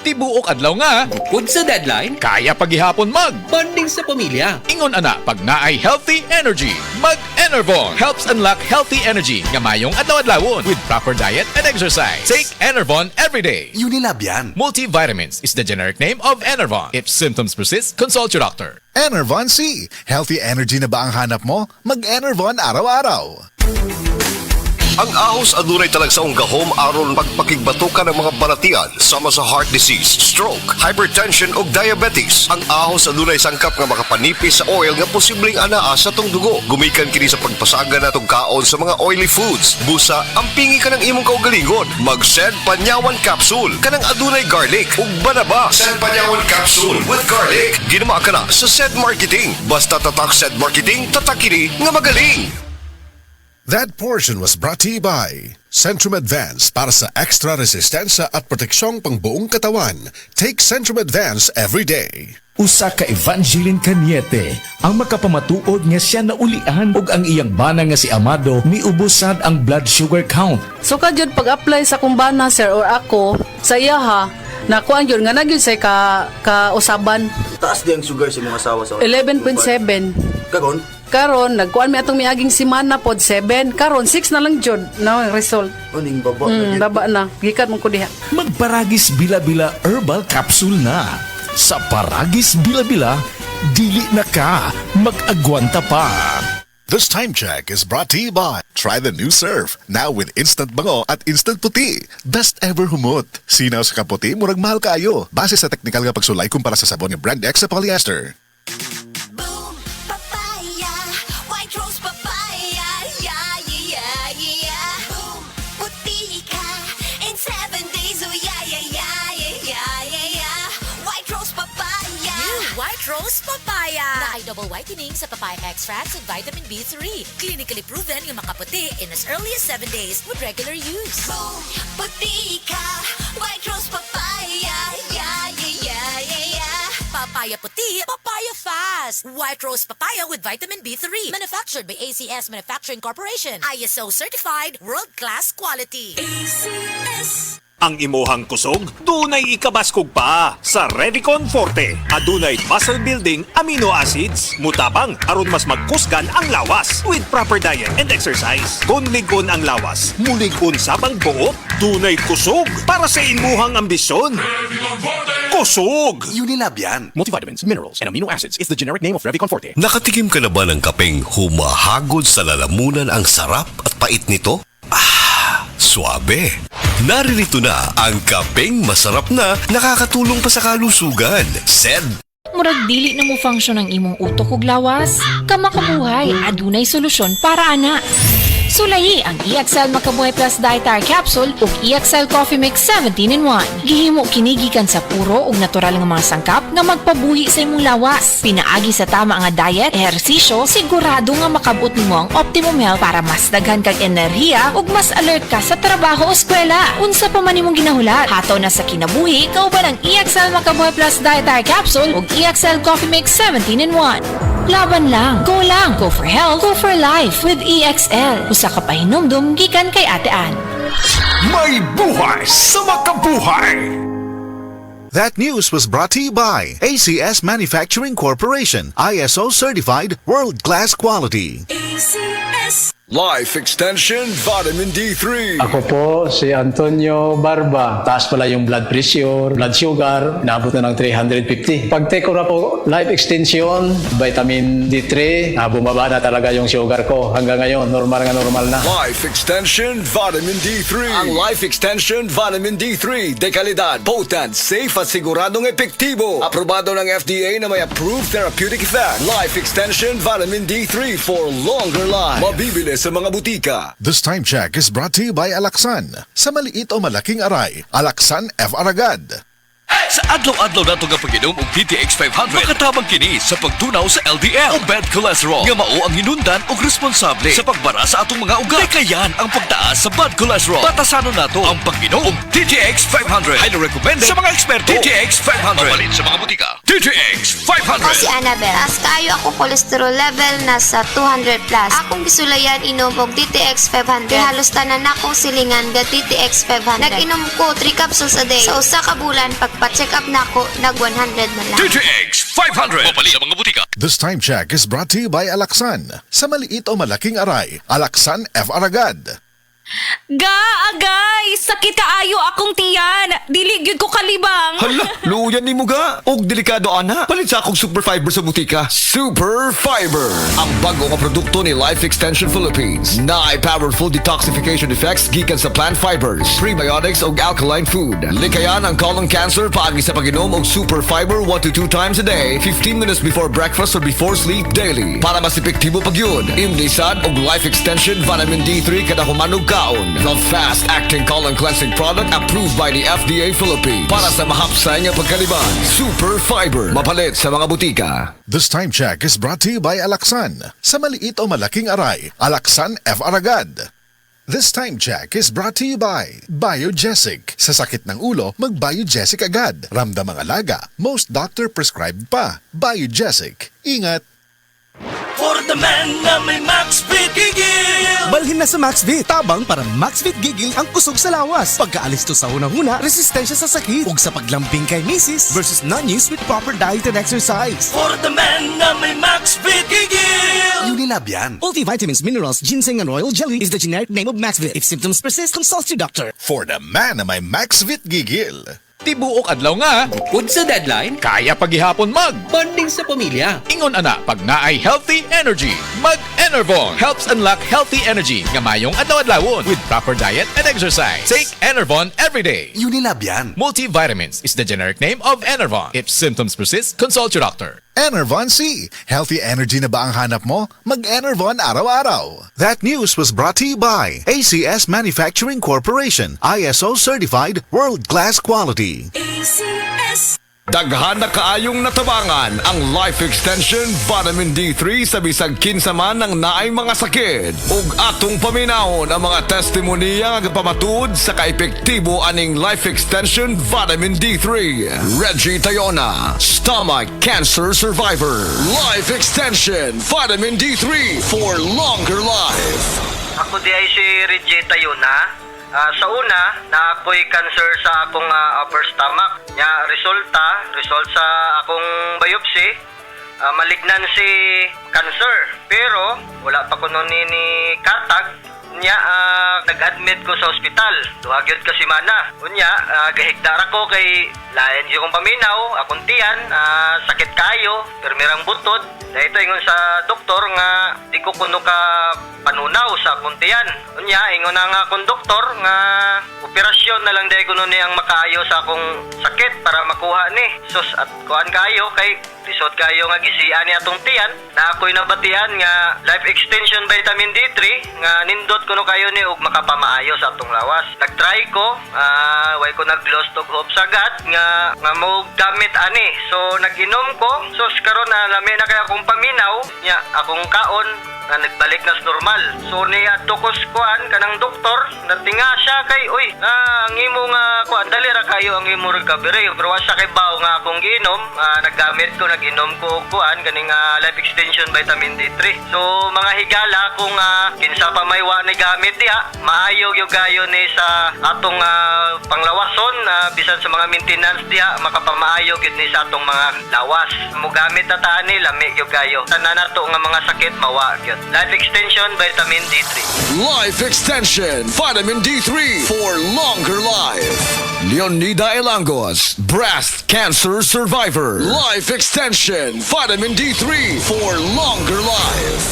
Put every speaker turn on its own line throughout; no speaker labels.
Tibuok adlaw nga,
Bukod sa deadline,
kaya paghihapon
bonding sa pamilya.
Ingon ana, pag naay healthy energy, mag-Enervon helps unlock healthy energy nga mayong adlaw-adlawon with proper diet and exercise. Take Enervon every day.
Unilab yan.
Multivitamins is the generic name of Enervon. If symptoms persist, consult your doctor.
Enervon C. Healthy energy na ba ang hanap mo? Mag-Enervon araw-araw.
Ang ahos adunay talagsaong gahom aron pagpakigbatukan ng mga balatian sama sa heart disease, stroke, hypertension ug diabetes. Ang ahos adunay sangkap nga makapanipis sa oil nga posibleng anaa sa tong dugo. Gumikan kini sa pagpasaga natong kaon sa mga oily foods. Busa, ampingi ka ng imong kaugalingon. Mag-Sed Panyawan Capsule kanang adunay garlic ug banaba. Sed Panyawan Capsule with garlic. Ginama ka na sa Sed Marketing. Basta tatak Sed Marketing, tatak kini nga magaling.
That portion was brought to you by Centrum Advance para sa extra resistensya at proteksyong pangbuong katawan. Take Centrum Advance every day.
Usa ka Evangeline Cañete ang makapamatuod nga siya naulian ug ang iyang bana nga si Amado miubusad ang blood sugar count.
So kadyod pag-apply sa kumbana sir or ako sa iya ha, nakuan yun nga nagyud say ka-usaban.
Taas di ang sugar sa mga asawa sa
11.7.
Kagon?
Karon nagkuan mi atong miaging semana pod 7. Karon 6 na lang jud na result.
Uning baba.
Baba na. Gikan mo ko diha.
Magparagis bila-bila herbal capsule na. Sa Paragis Bila-Bila, dili na ka mag-agwanta pa.
This time check is brought to you by Try the new Surf, now with instant bango at instant puti. Best ever humot. Sinaw sa kaputi, murag mahal kaayo. Base sa technical nga pagsulay kumpara sa sabon ng Brand X sa polyester.
Boom, papaya, white rose papaya, yeah, yeah, yeah. Boom, puti ka in 7 days, oh yeah, yeah, yeah, yeah, yeah, yeah. White rose papaya.
New White Rose Papaya na ay double whitening sa papaya extracts with vitamin B3. Clinically proven yung makaputi in as early as 7 days with regular use.
Boom, puti ka, white rose papaya, yeah, yeah, yeah, yeah, yeah.
Papaya puti, papaya fast. White Rose Papaya with vitamin B3. Manufactured by ACS Manufacturing Corporation. ISO certified, world-class quality.
ACS.
Ang imuhang kusog, dunay ikabaskog pa sa Revicon Forte. Adunay muscle building amino acids. Mutabang aron mas magkusgan ang lawas with proper diet and exercise. Kung ligon ang lawas, muligon sabang buot. Dunay kusog para sa imuhang ambisyon. Kusog!
Unilab yan.
Multivitamins, minerals, and amino acids is the generic name of Revicon Forte.
Nakatikim ka na ba ng kapeng humahagod sa lalamunan ang sarap at pait nito? Suabe. Naririto na ang kapeng masarap na nakakatulong pa sa kalusugan. Sed.
Murag dili na mo function ang imong utok ug lawas. Kamakabuhay, adunay solusyon para ana. Sulayi ang EXL Makabuhay Plus Dietary Capsule ug EXL Coffee Mix 17-in-1. Gihimo kini gikan sa puro ug natural nga mga sangkap nga magpabuhi sa imong lawas. Pinaagi sa tama nga diet, ehersisyo, sigurado nga makabot nimo ang optimum health para mas daghan kag enerhiya ug mas alert ka sa trabaho o eskwela. Unsa pa man imong ginahulat, hataw na sa kinabuhi kauban ang EXL Makabuhay Plus Dietary Capsule ug EXL Coffee Mix 17-in-1. Laban lang, go for health, go for life with EXL. Usa ka pahinumdum gikan kay Ate Ann.
May buhay sa makabuhay!
That news was brought to you by ACS Manufacturing Corporation, ISO certified, world-class quality.
ACS.
Life Extension Vitamin D3.
Ako po si Antonio Barba. Taas pala yung blood pressure, blood sugar, naabot na ng 350. Pag take ko na po Life Extension, Vitamin D3, bumaba na talaga yung sugar ko. Hanggang ngayon, normal na.
Life Extension Vitamin D3. Ang Life Extension Vitamin D3, dekalidad, potent, safe at siguradong epektibo. Aprobado ng FDA na may approved therapeutic effect. Life Extension Vitamin D3 for longer life. Mabibili sa mga butika.
This time check is brought to you by Alaxan. Sa maliit o malaking aray, Alaxan F. Aragad.
Sa adlaw-adlaw nato nga pag-inom og DTX 500, makatabang kini sa pagtunaw sa LDL o bad cholesterol nga mao ang hinundan og responsable sa pagbara sa atong mga ugat. Kayan ang pagtaas sa bad cholesterol. Batasanon nato ang pag-inom og DTX 500. Highly recommended sa mga eksperto. DTX 500. Mapalit sa mga butika. DTX 500.
Ako si Annabel. Taas kaayo ako cholesterol level nasa 200 plus. Akong gisulayan inom og DTX 500. Halos tanan akong silingan ga DTX 500. Nag-inom ko 3 capsules a day. Sa usa ka bulan pagpa-check up nako nag 100 na lang.
DTX 500. Mapalit sa mga butika.
This time check is brought to you by Alaxan. Sa maliit o malaking aray, Alaxan FR agad.
Agay! Sakit kaayo akong tiyan! Dili gyud ko kalibang!
Hala, luyan ni mo ga. Og delikado ana. Palit sa akong Super Fiber sa butika. Super Fiber, ang bago nga produkto ni Life Extension Philippines. Naay powerful detoxification effects gikan sa plant fibers, prebiotics og alkaline food. Likayan ang colon cancer paagi sa pag-inom og Super Fiber 1 to 2 times a day, 15 minutes before breakfast or before sleep daily. Para mas epektibo pag yun, imnisad og Life Extension Vitamin D3 kada humanog kaon. The fast-acting colon cleansing product approved by the FDA Philippines. Para sa mahapsay nga pagkaliban, Super Fiber. Mapalit sa mga butika.
This time check is brought to you by Alaxan. Sa maliit o malaking aray, Alaxan FR agad. This time check is brought to you by Biogesic. Sa sakit ng ulo, mag-Biogesic agad. Ramdam ang alaga. Most doctor prescribed pa. Biogesic. Ingat!
For the man na may Maxvit Gigil! Balhin na sa Maxvit. Tabang para Maxvit Gigil ang kusog sa lawas. Pagkaalis to sa unang-una, resistensya sa sakit. Ug sa paglambing kay misis versus non-use with proper diet and exercise. For the man na may Maxvit Gigil! Unilab yan. Multivitamins, minerals, ginseng, and royal jelly is the generic name of Maxvit. If symptoms persist, consult your doctor.
For the man na may Maxvit Gigil.
Tibuok adlaw nga,
Bukod sa deadline,
kaya paghihapon
bonding sa pamilya.
Ingon ana, pag naay healthy energy, mag-Enervon helps unlock healthy energy nga mayong adlaw-adlawon with proper diet and exercise. Take Enervon every day.
Unilab yan.
Multivitamins is the generic name of Enervon. If symptoms persist, consult your doctor.
Enervon C. Healthy energy na ba ang hanap mo? Mag-Enervon araw-araw. That news was brought to you by ACS Manufacturing Corporation. ISO certified world-class quality.
ACS.
Daghan na kaayong natabangan ang Life Extension Vitamin D3 sa bisag kinsa man ng naay mga sakit. Ug atong paminahon ang mga testimonya nga pamatuod sa kaepektibo aning Life Extension Vitamin D3. Reggie Tayona, stomach cancer survivor. Life Extension Vitamin D3 for longer life.
Ako di ay si Reggie Tayona. Sa una, na ako'y cancer sa akong upper stomach. Result sa akong biopsy, malignancy cancer. Pero, wala pa ko nun ni katag. Nag-admit ko sa ospital. Duhagyod ka si Mana. Gahigdara ko kay layan siya kong paminaw, akong tiyan, sakit kayo, permirang butod. Dahito ingon sa doktor nga di ko kuno ka panunaw sa akong tiyan. Ingon na nga akong doktor nga operasyon na lang dahil kuno ni ang makaayo sa akong sakit para makuha ni. Sus at kuhan kayo kay lisod kayo nga gisian ni atong tiyan na ako'y nabatian nga Life Extension Vitamin D3 nga nindot kuno kayo ni ug makapamaayo sa atong lawas. Nagtry ko, way ko nag-lost og hope sagad nga mo gamit ani. So nag-inom ko. So karon na lami na kay akong paminaw nya akong kaon nga nagbalik na sa normal. So ni adto ko kuan kanang doktor natinga siya kay ang imo nga kuan dali ra kayo ang imo recovery pero wa siya kay baw nga akong giinom. Nag-inom ko kuan ganing Life Extension Vitamin D3. So mga higala kung kinsa pa may wa ni gamit diha maayo gyud gayo ni sa atong panglawason bisan sa mga maintenance diha makapamaayo gyud ni sa atong mga lawas. Mo gamit ta ani lami gyud gayo. Tanan nato nga mga sakit mawa gyud. Life Extension Vitamin D3.
Life Extension Vitamin D3 for longer life. Leonida Elangos, breast cancer survivor. Life Extension Vitamin D3 for longer life.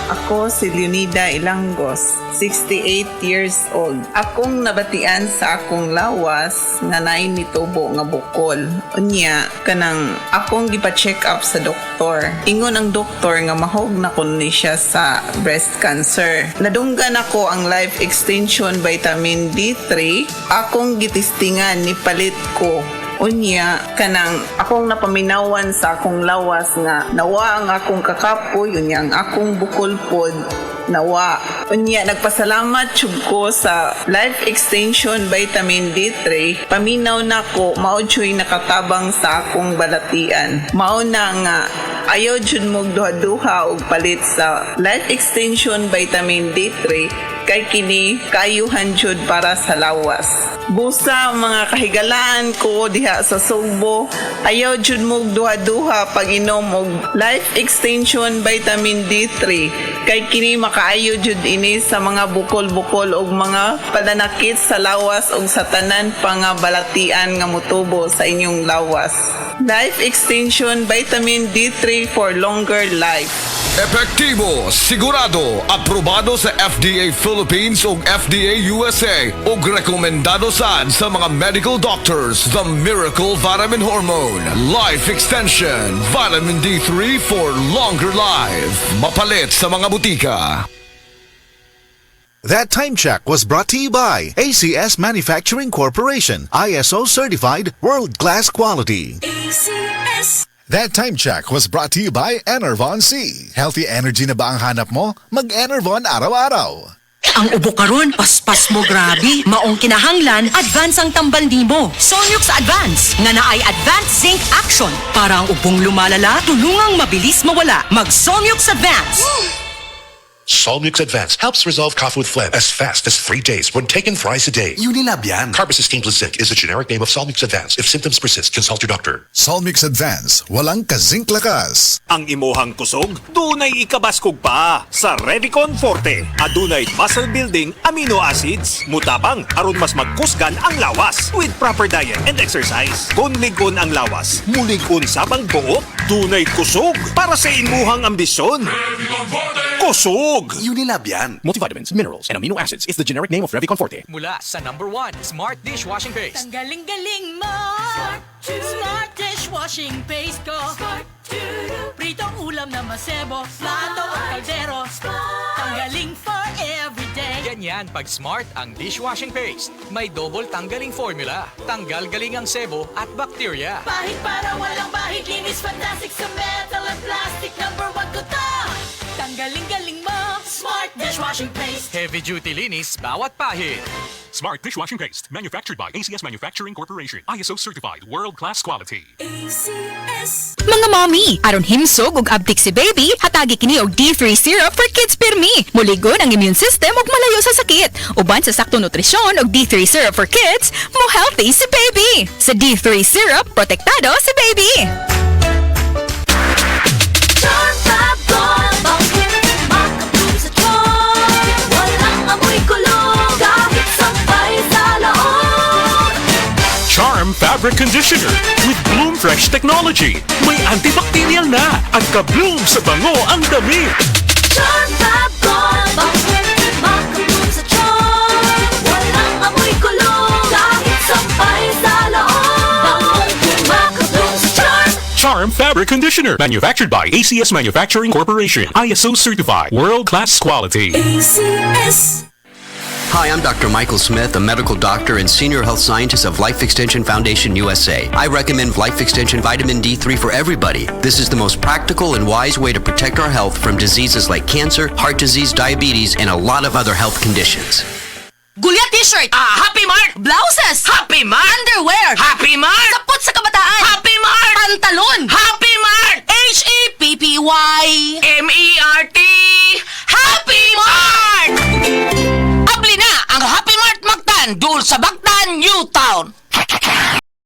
Ako si Leonida Ilangos, 68 years old. Akong nabatian sa akong lawas nga naay mitubo nga bukol. Unya, kanang akong gipa-check up sa doktor. Ingon ang doktor nga mahog na kun ni siya sa breast cancer. Nadunggan ako ang Life Extension Vitamin D3. Akong gitistingan ni palit ko Unya, kanang akong napaminawan sa akong lawas nga nawa ang akong kakapoy, unya ang akong bukol pod nawa. Unya, nagpasalamat jud ko sa Life Extension Vitamin D3. Paminaw na ko, mao jud nakatabang sa akong balatian. Mao na nga, ayaw jud mo duha-duha og palit sa Life Extension Vitamin D3 kay kini kayuhan jud para sa lawas. Busa mga kahigalaan ko diha sa Sugbo, ayaw jud mo duha-duha pag inom og Life Extension Vitamin D3 kay kini makaayo jud ini sa mga bukol-bukol og mga pananakit sa lawas og sa tanan pa nga balatian nga motubo sa inyong lawas. Life Extension Vitamin D3 for longer life.
Epektibo, sigurado, aprobado sa FDA Philippines ug FDA USA ug rekomendado sad sa mga medical doctors. The Miracle Vitamin Hormone, Life Extension, Vitamin D3 for longer life. Mapalit sa mga butika.
That time check was brought to you by ACS Manufacturing Corporation, ISO certified world-class quality.
ACS.
That time check was brought to you by Enervon C. Healthy energy na ba ang hanap mo? Mag-Enervon araw-araw.
Ang ubo karon, paspas mo grabe. Maong kinahanglan, advance ang tambal nimo. Sonyux Advance, nga naay Advanced Zinc Action. Para ang ubong lumalala, tulungang mabilis mawala. Mag-Sonyux Advance.
Solmux Advance helps resolve cough with phlegm as fast as 3 days when taken thrice a day.
Unilab yan.
Carbocisteine plus zinc is the generic name of Solmux Advance. If symptoms persist, consult your doctor.
Solmix Advance, walang kazink lakas.
Ang imuhang kusog, dunay ikabaskog pa. Sa Revicon Forte, adunay muscle building amino acids. Mutabang aron mas magkusgan ang lawas with proper diet and exercise. Kung ligon ang lawas, muligon sabang buot, dunay kusog para sa imuhang ambisyon. Kusog!
Unilab yan. Multivitamins, minerals, and amino acids is the generic name of Revicon Forte.
Mula sa number 1, Smart Dishwashing Paste.
Tanggaling-galing mo. Smart dishwashing paste ko. Pritong ulam na masebo. Plato o kaldero. Tanggaling for everyday.
Ganyan pag Smart ang dishwashing paste. May double tanggaling formula. Tanggal galing ang sebo at bacteria.
Bahid para walang bahid. Linis fantastic sa metal at plastic. Number 1 ko to. Tanggaling-galing mo. Smart dishwashing paste.
Heavy duty linis bawat pahid.
Smart Dishwashing Paste, manufactured by ACS Manufacturing Corporation. ISO certified, world-class quality.
ACS.
Mga mommy, aron himsog ug abtik si baby, hatagi kini og D3 syrup for kids pirmi. Muligon ang immune system ug malayo sa sakit. Uban sa sakto nutrisyon og D3 syrup for kids, mo healthy si baby. Sa D3 syrup, protektado si baby.
Charm Fabric Conditioner with Bloom Fresh Technology. May antibacterial na at ka-bloom sa bango ang damit.
Charm Fab Bangkit, makabloom sa charm. Walang amoy kulong, kahit sampay sa loob. Makabloom sa charm.
Charm Fabric Conditioner, manufactured by ACS Manufacturing Corporation. ISO certified, world-class quality.
ACS. Hi, I'm Dr. Michael Smith, a medical doctor and senior health scientist of Life Extension Foundation USA. I recommend Life Extension Vitamin D3 for everybody. This is the most practical and wise way to protect our health from diseases like cancer, heart disease, diabetes, and a lot of other health conditions.
Gulya t-shirt, Happy Mart. Blouses, Happy Mart. Underwear, Happy Mart. Sapot sa kabataan, Happy Mart. Pantalon, Happy Mart. HAPPYMERT, Happy Mart. Abli na ang Happy Mart Magtan, dul sa